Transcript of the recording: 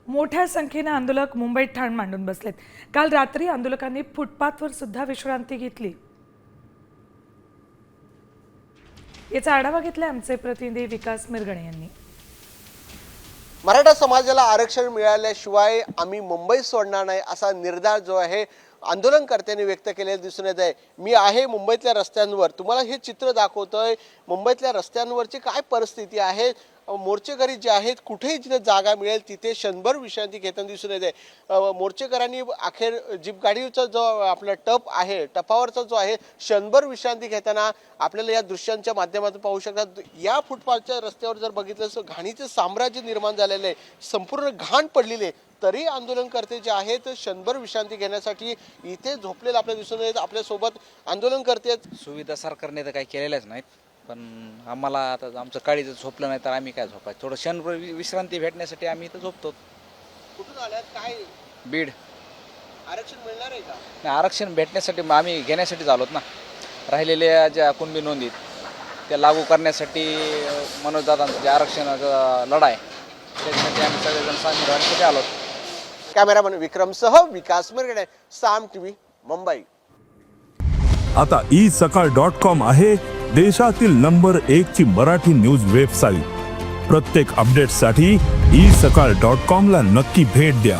मोठ्या संख्येने आंदोलक मुंबईत ठाण मांडून बसलेत। काल रात्री आंदोलकांनी फुटपाथवर सुद्धा विश्रांती घेतली। याचा आढावा घेतलाय आमचे प्रतिनिधी विकास मिरगणे यांनी। मराठा समाजाला आरक्षण मिळाल्याशिवाय आम्ही मुंबई सोडणार नाही असा निर्धार जो आहे आंदोलनकर्त्यांनी व्यक्त केलेला दिसून येत आहे। मी आहे मुंबईतल्या रस्त्यांवर, तुम्हाला हे चित्र दाखवतोय। मुंबईतल्या रस्त्यांवरची काय परिस्थिती आहे, मोर्चेकरी जे आहेत कुठेही जिथे जागा मिळेल तिथे क्षणभर विश्रांती घेताना दिसून येते। मोर्चेकरांनी अखेर जीप गाडीचा जो आपला टप आहे टपावरचा जो आहे क्षणभर विश्रांती घेताना आपल्याला या दृश्यांच्या माध्यमातून पाहू शकतात। या फुटपाथच्या रस्त्यावर जर बघितलं तर घाणीचे साम्राज्य निर्माण झालेले आहे, संपूर्ण घाण पडलेली आहे, तरी आंदोलनकर्ते जे आहेत क्षणभर विश्रांती घेण्यासाठी इथे झोपलेले आपल्याला दिसून येत। आपल्यासोबत आंदोलनकर्ते सुविधा सरकारने तर काही केलेल्याच नाहीत, पण आम्हाला आता आमचं काळी जर झोपलं नाही तर आम्ही काय झोपायचं, थोडं क्षणभर विश्रांती भेटण्यासाठी आम्ही इथं झोपतो। कुठून आल्यात, काय बीड आरक्षण मिळणार आहे का? नाही, आरक्षण भेटण्यासाठी आम्ही घेण्यासाठी झालोत ना। राहिलेल्या ज्या कुणबी नोंदीत त्या लागू करण्यासाठी मनोजदादांचं जे आरक्षणाचा लढा आहे त्यासाठी आम्ही सगळेजण सामील होण्यासाठी आलोत। कॅमेरामन विक्रमसह विकास मिरगणे, साम टीव्ही, मुंबई। आता isakal.com आहे देशातील नंबर 1 ची मराठी न्यूज वेबसाईट। प्रत्येक अपडेटसाठी isakal.com ला नक्की भेट द्या।